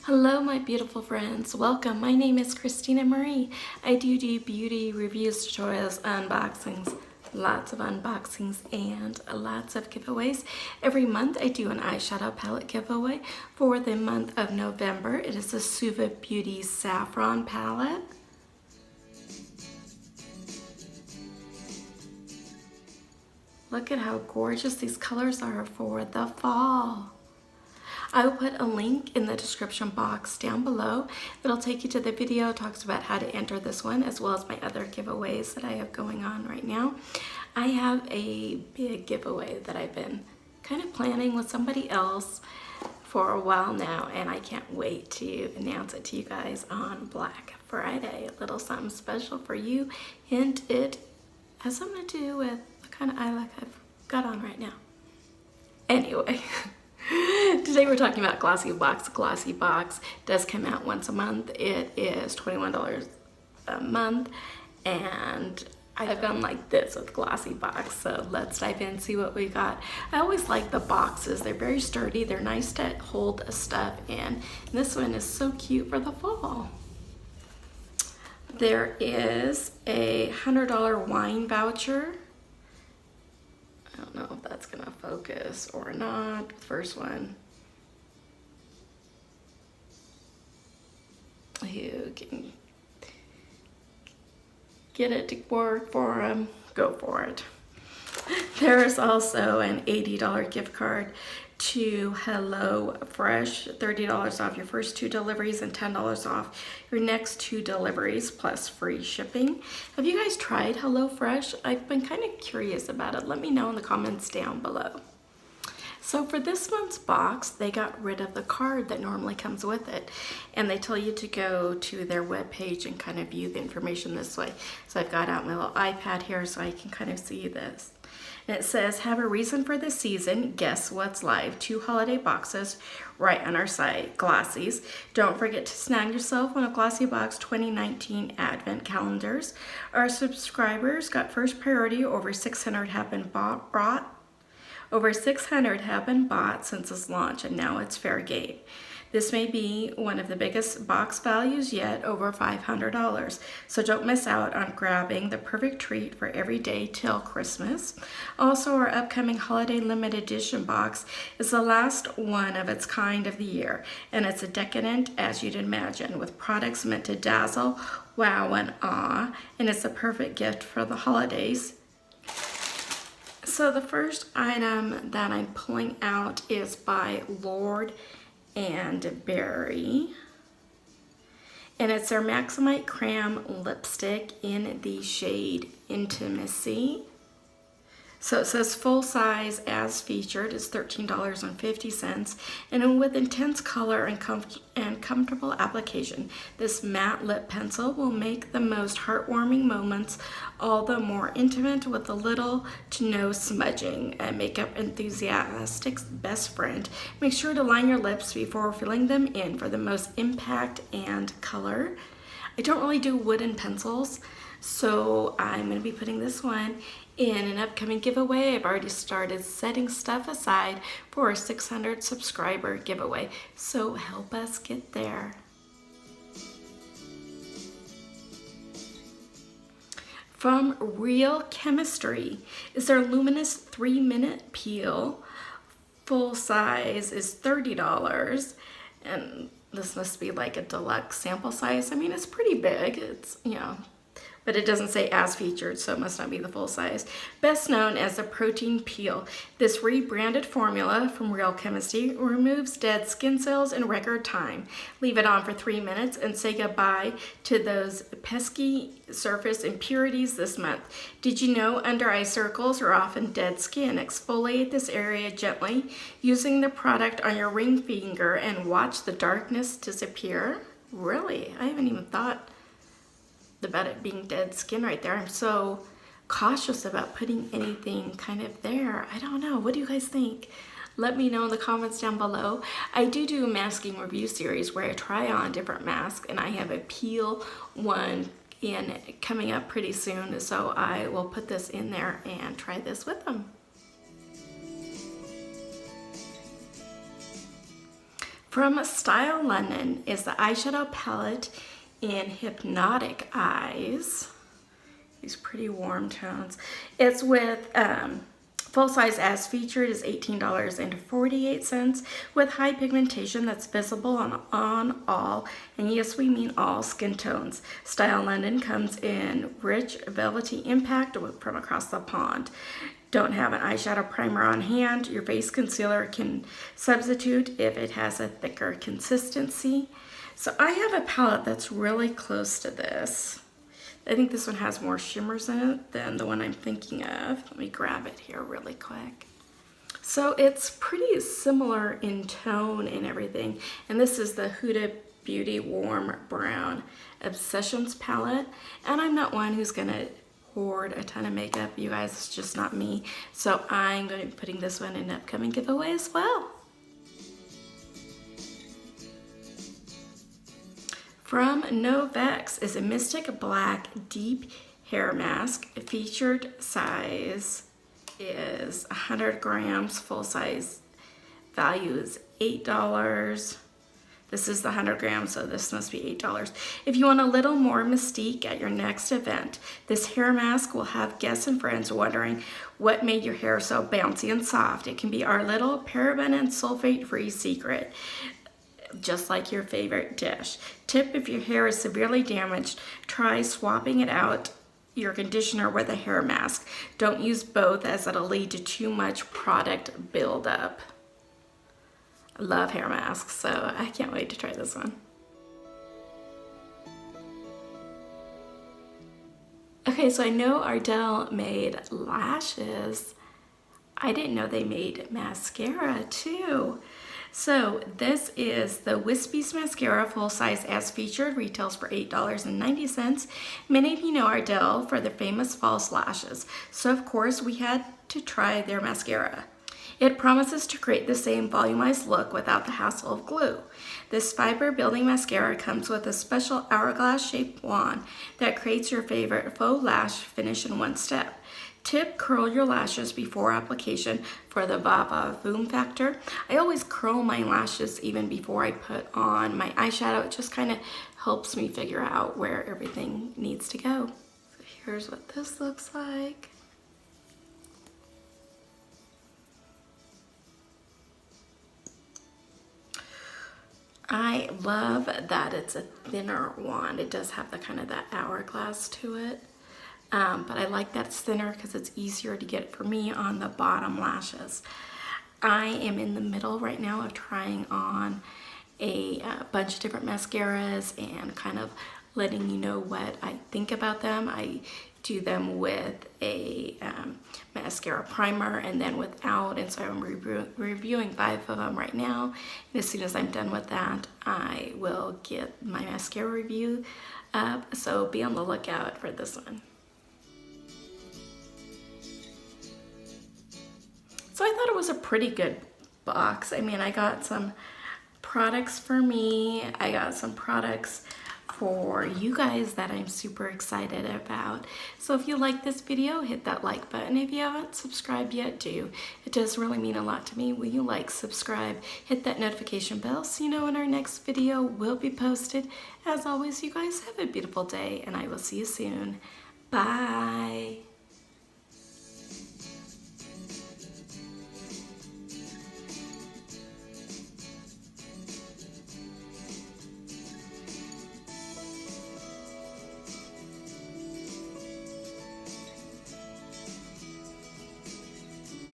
Hello my beautiful friends, welcome. My name is Christina Marie. I do beauty reviews, tutorials, unboxings, lots of unboxings and lots of giveaways. Every month I do an eyeshadow palette giveaway. For the month of November, it is the Suva Beauty Saffron palette. Look at how gorgeous these colors are for the fall. I will put a link in the description box down below. It'll take you to the video. It talks about how to enter this one as well as my other giveaways that I have going on right now. I have a big giveaway that I've been kind of planning with somebody else for a while now, and I can't wait to announce it to you guys on Black Friday. A little something special for you, and it has something to do with the kind of eye look I've got on right now. Anyway. Today we're talking about GLOSSYBOX. GLOSSYBOX does come out once a month. It is $21 a month, and I've gone like this with GLOSSYBOX. So let's dive in and see what we got. I always like the boxes. They're very sturdy. They're nice to hold stuff in. And this one is so cute for the fall. There is a $100 wine voucher. I don't know if that's gonna focus or not. First one. You can get it to work for them, go for it. There is also an $80 gift card to HelloFresh, $30 off your first 2 deliveries and $10 off your next 2 deliveries plus free shipping. Have you guys tried HelloFresh? I've been kind of curious about it. Let me know in the comments down below. So for this month's box, they got rid of the card that normally comes with it, and they tell you to go to their webpage and kind of view the information this way. So I've got out my little iPad here so I can kind of see this. And it says, have a reason for the season. Guess what's live? 2 holiday boxes right on our site, Glossies. Don't forget to snag yourself one of GLOSSYBOX 2019 Advent calendars. Our subscribers got first priority. Over 600 have been bought. Over 600 have been bought since its launch, and now it's fair game. This may be one of the biggest box values yet, over $500. So don't miss out on grabbing the perfect treat for every day till Christmas. Also, our upcoming holiday limited edition box is the last one of its kind of the year, and it's a decadent as you'd imagine, with products meant to dazzle, wow, and awe, and it's a perfect gift for the holidays. So the first item that I'm pulling out is by Lord and Berry, and it's their MAXIMATTE Cram lipstick in the shade Intimacy. So it says full size as featured is $13.50, and with intense color and comfortable application, this matte lip pencil will make the most heartwarming moments all the more intimate with a little to no smudging. A makeup enthusiast's best friend. Make sure to line your lips before filling them in for the most impact and color. I don't really do wooden pencils, so I'm going to be putting this one in an upcoming giveaway. I've already started setting stuff aside for a 600 subscriber giveaway, so help us get there. From Real Chemistry is their Luminous 3-minute peel. Full size is $30, and this must be like a deluxe sample size. I mean, it's pretty big. It's, you know, but it doesn't say as featured, so it must not be the full size. Best known as the protein peel, this rebranded formula from Real Chemistry removes dead skin cells in record time. Leave it on for 3 minutes and say goodbye to those pesky surface impurities this month. Did you know under eye circles are often dead skin? Exfoliate this area gently using the product on your ring finger and watch the darkness disappear. Really? I haven't even thought about it being dead skin right there. I'm so cautious about putting anything kind of there. I don't know. What do you guys think? Let me know in the comments down below. I do a masking review series where I try on different masks, and I have a peel one coming up pretty soon, so I will put this in there and try this with them. From STYLONDON is the eyeshadow palette in Hypnotic Eyes. These pretty warm tones. It's with full size as featured is $18.48 with high pigmentation that's visible on all, and yes, we mean all skin tones. STYLONDON comes in rich velvety impact from across the pond. Don't have an eyeshadow primer on hand, your face concealer can substitute if it has a thicker consistency. So I have a palette that's really close to this. I think this one has more shimmers in it than the one I'm thinking of. Let me grab it here really quick. So it's pretty similar in tone and everything. And this is the Huda Beauty Warm Brown Obsessions palette. And I'm not one who's gonna hoard a ton of makeup, you guys, it's just not me. So I'm gonna be putting this one in an upcoming giveaway as well. From NOVEX is a Mystic Black Deep Hair Mask. Featured size is 100 grams. Full size value is $8. This is the 100 grams, so this must be $8. If you want a little more mystique at your next event, this hair mask will have guests and friends wondering what made your hair so bouncy and soft. It can be our little paraben and sulfate-free secret, just like your favorite dish. Tip: if your hair is severely damaged, try swapping it out your conditioner with a hair mask. Don't use both, as it'll lead to too much product buildup. I love hair masks, so I can't wait to try this one. Okay, so I know Ardell made lashes. I didn't know they made mascara too. So this is the WISPIES mascara, full size as featured, retails for $8.90. Many of you know Ardell for their famous false lashes, so of course we had to try their mascara. It promises to create the same volumized look without the hassle of glue. This fiber building mascara comes with a special hourglass shaped wand that creates your favorite faux lash finish in one step. Tip: curl your lashes before application for the va-va-voom factor. I always curl my lashes even before I put on my eyeshadow. It just kind of helps me figure out where everything needs to go. So here's what this looks like. I love that it's a thinner wand. It does have the kind of that hourglass to it. But I like that it's thinner because it's easier to get for me on the bottom lashes. I am in the middle right now of trying on a bunch of different mascaras and kind of letting you know what I think about them. I do them with a mascara primer and then without, and so I'm reviewing 5 of them right now. And as soon as I'm done with that, I will get my mascara review up, so be on the lookout for this one. So I thought it was a pretty good box. I mean, I got some products for me. I got some products for you guys that I'm super excited about. So if you like this video, hit that like button. If you haven't subscribed yet, do. It does really mean a lot to me. Will you like, subscribe, hit that notification bell so you know when our next video will be posted. As always, you guys have a beautiful day, and I will see you soon. Bye.